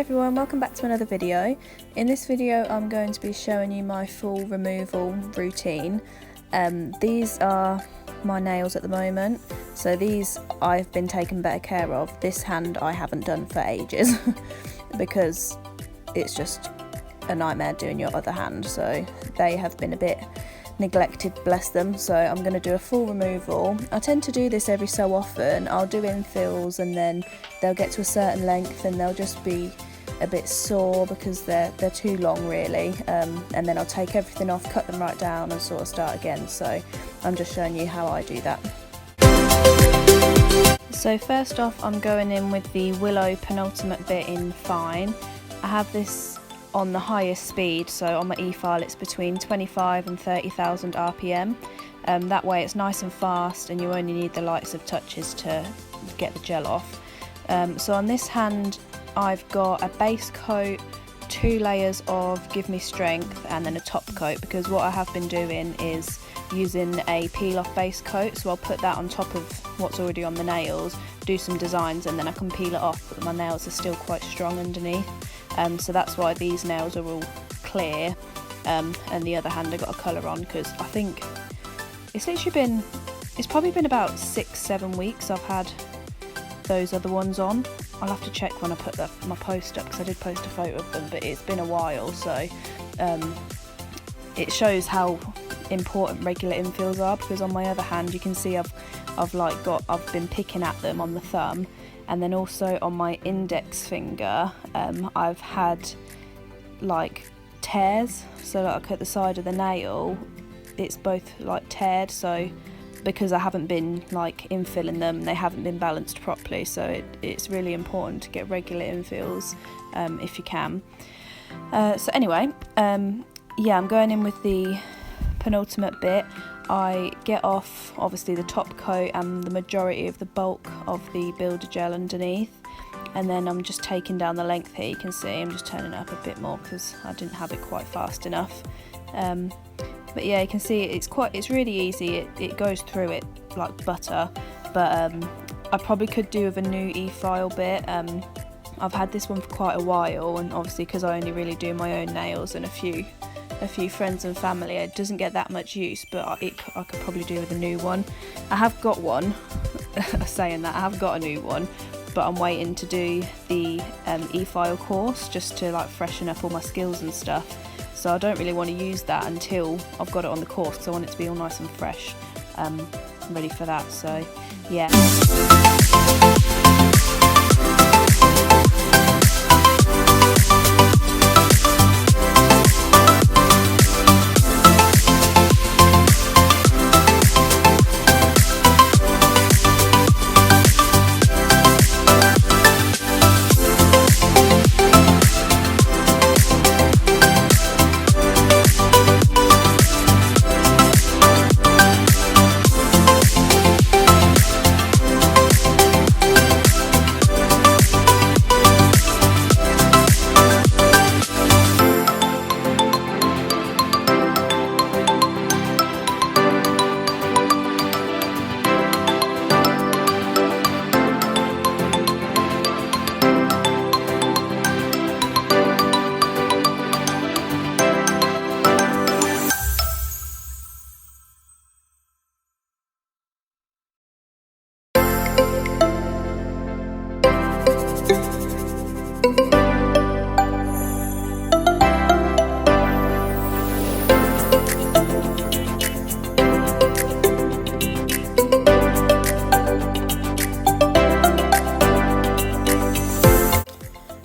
Hi everyone, welcome back to another video. In this video I'm going to be showing you my full removal routine. These are my nails at the moment, so these I've been taking better care of. This hand I haven't done for ages because it's just a nightmare doing your other hand, so they have been a bit neglected, bless them. So I'm going to do a full removal. I tend to do this every so often. I'll do infills and then they'll get to a certain length and they'll just be a bit sore because they're too long really, and then I'll take everything off, cut them right down and sort of start again. So I'm just showing you how I do that. So first off I'm going in with the Willow penultimate bit in fine. I have this on the highest speed, so on my e-file it's between 25 and 30,000 RPM. That way it's nice and fast and you only need the lightest of touches to get the gel off. So on this hand I've got a base coat, 2 layers of Give Me Strength and then a top coat, because what I have been doing is using a peel off base coat, so I'll put that on top of what's already on the nails, do some designs and then I can peel it off, but my nails are still quite strong underneath. So that's why these nails are all clear, and the other hand I got a colour on because I think it's probably been about 6-7 weeks I've had those other ones on. I'll have to check when I put my post up because I did post a photo of them, but it's been a while, so it shows how important regular infills are, because on my other hand you can see I've been picking at them on the thumb, and then also on my index finger I've had like tears, so like at the side of the nail it's both like teared, so because I haven't been like infilling them, they haven't been balanced properly, so it's really important to get regular infills if you can. So anyway, yeah, I'm going in with the penultimate bit. I get off obviously the top coat and the majority of the bulk of the builder gel underneath, and then I'm just taking down the length here. You can see I'm just turning it up a bit more because I didn't have it quite fast enough. But yeah, you can see it's really easy. It goes through it like butter, but I probably could do with a new e-file bit. I've had this one for quite a while, and obviously because I only really do my own nails and a few friends and family, it doesn't get that much use, but I could probably do with a new one. I have got one, saying that, I have got a new one, but I'm waiting to do the e-file course just to like freshen up all my skills and stuff. So I don't really want to use that until I've got it on the course, because I want it to be all nice and fresh, ready for that, so yeah.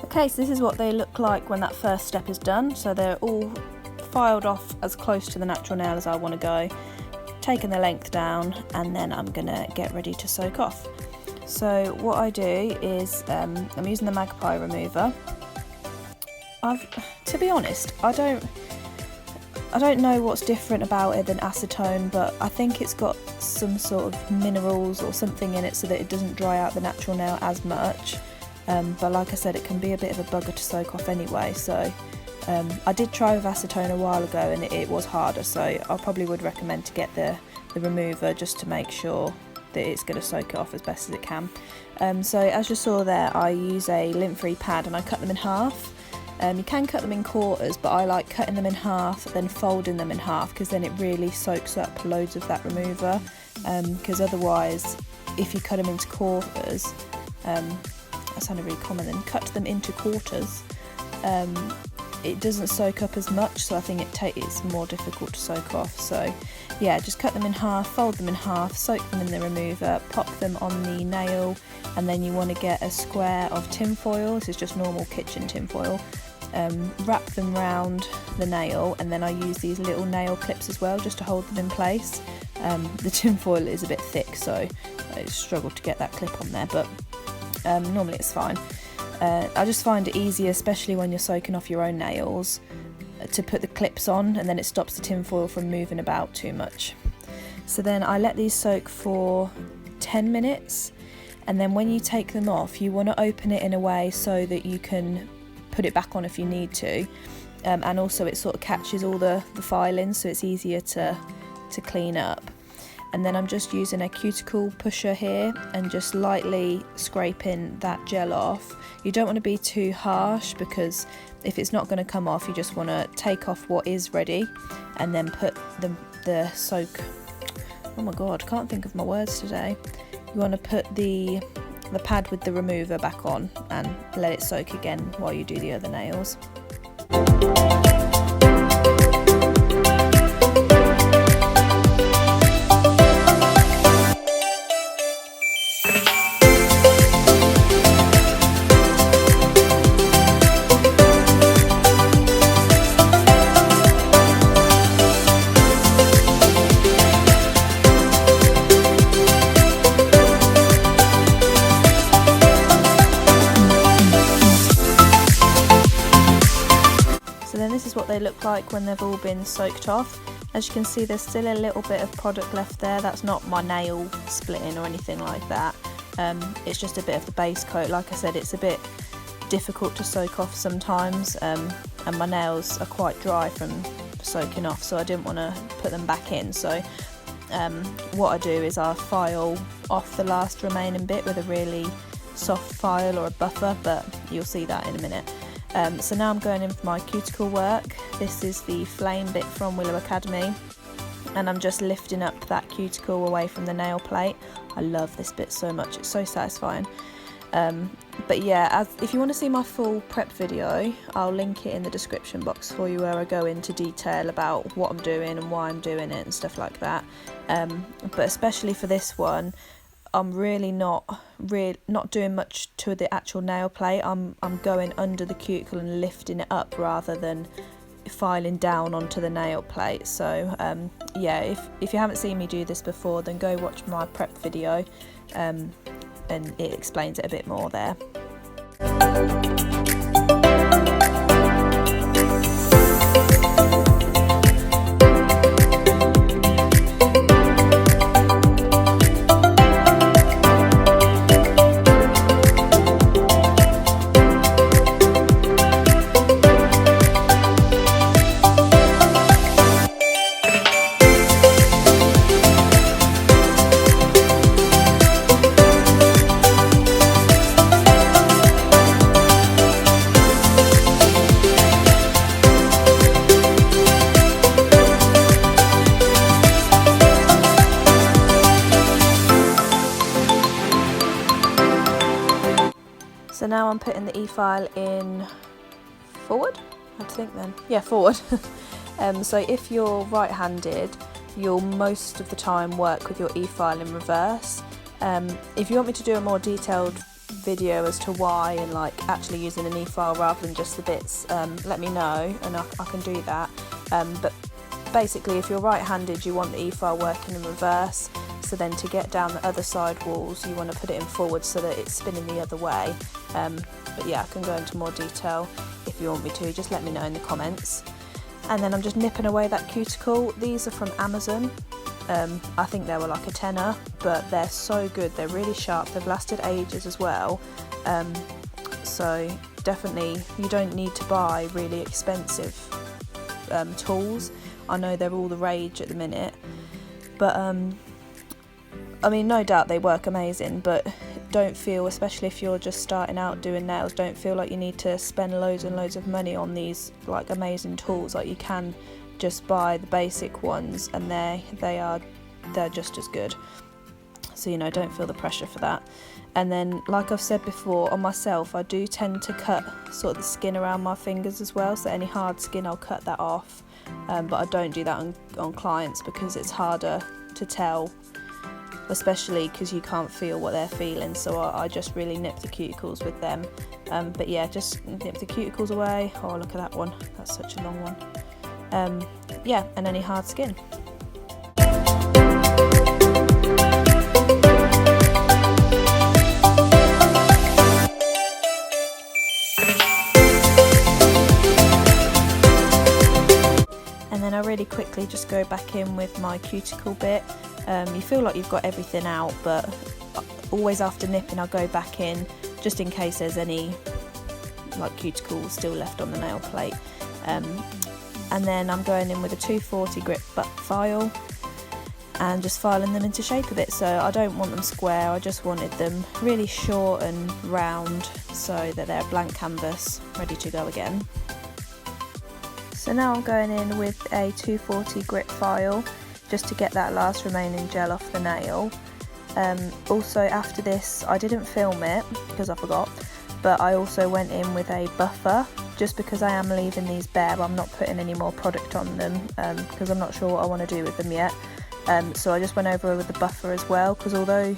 Okay, so this is what they look like when that first step is done. So they're all filed off as close to the natural nail as I want to go, taking the length down, and then I'm going to get ready to soak off. So what I do is I'm using the Magpie remover. To be honest, I don't know what's different about it than acetone, but I think it's got some sort of minerals or something in it so that it doesn't dry out the natural nail as much. But like I said, it can be a bit of a bugger to soak off anyway, so I did try with acetone a while ago and it was harder, so I probably would recommend to get the remover just to make sure that it's going to soak it off as best as it can. So as you saw there, I use a lint-free pad and I cut them in half. You can cut them in quarters, but I like cutting them in half, then folding them in half, because then it really soaks up loads of that remover. Because otherwise, if you cut them into quarters, that sounded really common then, cut them into quarters, it doesn't soak up as much, so I think it's more difficult to soak off. So yeah, just cut them in half, fold them in half, soak them in the remover, pop them on the nail, and then you want to get a square of tin foil. This is just normal kitchen tin foil. Wrap them round the nail, and then I use these little nail clips as well just to hold them in place. The tin foil is a bit thick, so I struggled to get that clip on there, but normally it's fine. I just find it easier, especially when you're soaking off your own nails, to put the clips on, and then it stops the tin foil from moving about too much. So then I let these soak for 10 minutes, and then when you take them off, you want to open it in a way so that you can put it back on if you need to, and also it sort of catches all the filings, so it's easier to clean up. And then I'm just using a cuticle pusher here and just lightly scraping that gel off. You don't want to be too harsh, because if it's not going to come off, you just want to take off what is ready and then put the soak, oh my god, can't think of my words today. You want to put the pad with the remover back on and let it soak again while you do the other nails. This is what they look like when they've all been soaked off. As you can see, there's still a little bit of product left there. That's not my nail splitting or anything like that. It's just a bit of the base coat. Like I said, it's a bit difficult to soak off sometimes, and my nails are quite dry from soaking off, so I didn't want to put them back in. So what I do is I file off the last remaining bit with a really soft file or a buffer, but you'll see that in a minute. So now I'm going in for my cuticle work. This is the flame bit from Willow Academy, and I'm just lifting up that cuticle away from the nail plate. I love this bit so much, it's so satisfying. But yeah, if you want to see my full prep video, I'll link it in the description box for you, where I go into detail about what I'm doing and why I'm doing it and stuff like that. But especially for this one, I'm really not doing much to the actual nail plate. I'm going under the cuticle and lifting it up rather than filing down onto the nail plate. So yeah, if you haven't seen me do this before, then go watch my prep video, and it explains it a bit more there. So now I'm putting the e-file in forward, I had to think then, yeah, forward. So if you're right-handed, you'll most of the time work with your e-file in reverse. If you want me to do a more detailed video as to why and like actually using an e-file rather than just the bits, let me know and I can do that. But basically, if you're right-handed, you want the e-file working in reverse. So then to get down the other side walls, you want to put it in forward so that it's spinning the other way. But yeah, I can go into more detail if you want me to, just let me know in the comments. And then I'm just nipping away that cuticle. These are from Amazon. I think they were like a tenner, but they're so good. They're really sharp. They've lasted ages as well. So definitely, you don't need to buy really expensive tools. I know they're all the rage at the minute, but I mean, no doubt they work amazing, but don't feel, especially if you're just starting out doing nails, don't feel like you need to spend loads and loads of money on these like amazing tools. Like, you can just buy the basic ones and they're just as good. So, you know, don't feel the pressure for that. And then, like I've said before, on myself, I do tend to cut sort of the skin around my fingers as well, so any hard skin I'll cut that off, but I don't do that on clients because it's harder to tell, especially because you can't feel what they're feeling. So I just really nip the cuticles with them. But yeah, just nip the cuticles away. Oh, look at that one, that's such a long one. Yeah, and any hard skin. And then I really quickly just go back in with my cuticle bit. You feel like you've got everything out, but always after nipping I'll go back in just in case there's any like cuticles still left on the nail plate. And then I'm going in with a 240 grit butt file and just filing them into shape a bit. So I don't want them square, I just wanted them really short and round so that they're a blank canvas ready to go again. So now I'm going in with a 240 grit file just to get that last remaining gel off the nail. Also after this, I didn't film it because I forgot, but I also went in with a buffer just because I am leaving these bare. I'm not putting any more product on them because I'm not sure what I want to do with them yet. So I just went over with the buffer as well, because although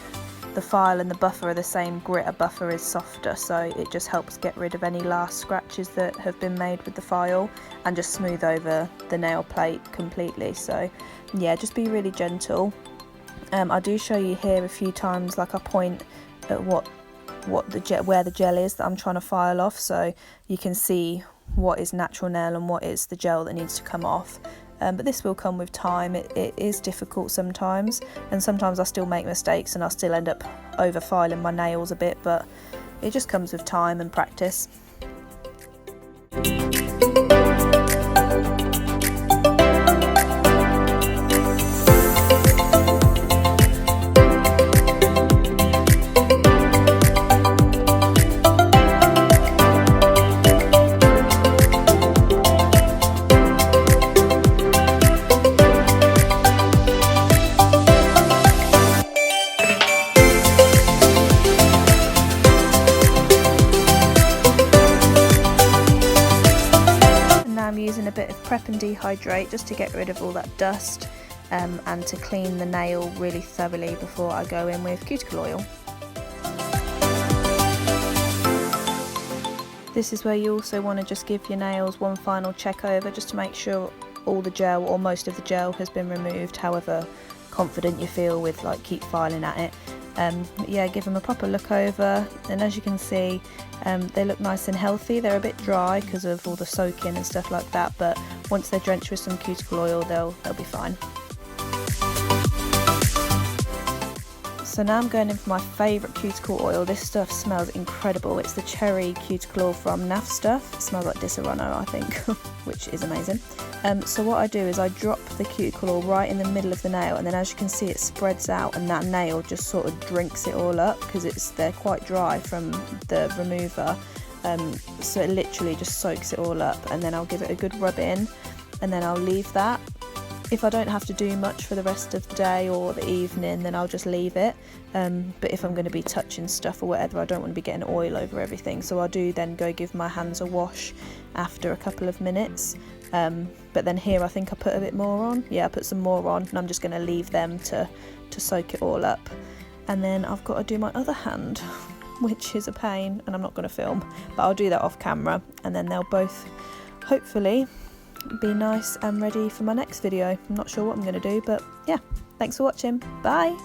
the file and the buffer are the same grit, a buffer is softer, so it just helps get rid of any last scratches that have been made with the file and just smooth over the nail plate completely. So yeah, just be really gentle. I do show you here a few times, like I point at where the gel is that I'm trying to file off, so you can see what is natural nail and what is the gel that needs to come off. But this will come with time. It is difficult sometimes, and sometimes I still make mistakes and I still end up over filing my nails a bit, but it just comes with time and practice. I'm using a bit of Prep and Dehydrate just to get rid of all that dust and to clean the nail really thoroughly before I go in with cuticle oil. This is where you also want to just give your nails one final check over just to make sure all the gel or most of the gel has been removed, however confident you feel with like keep filing at it. Yeah, give them a proper look over, and as you can see they look nice and healthy. They're a bit dry because of all the soaking and stuff like that, but once they're drenched with some cuticle oil they'll be fine. So now I'm going in for my favourite cuticle oil. This stuff smells incredible. It's the cherry cuticle oil from NAF Stuff. It smells like Disaronno, I think, which is amazing. So what I do is I drop the cuticle oil right in the middle of the nail, and then as you can see it spreads out and that nail just sort of drinks it all up because they're quite dry from the remover. So it literally just soaks it all up, and then I'll give it a good rub in and then I'll leave that. If I don't have to do much for the rest of the day or the evening, then I'll just leave it. But if I'm going to be touching stuff or whatever, I don't want to be getting oil over everything. So I do then go give my hands a wash after a couple of minutes. But then here I think I put a bit more on. Yeah, I put some more on, and I'm just going to leave them to soak it all up. And then I've got to do my other hand, which is a pain, and I'm not going to film. But I'll do that off camera, and then they'll both hopefully be nice and ready for my next video. I'm not sure what I'm going to do, but yeah, thanks for watching. Bye.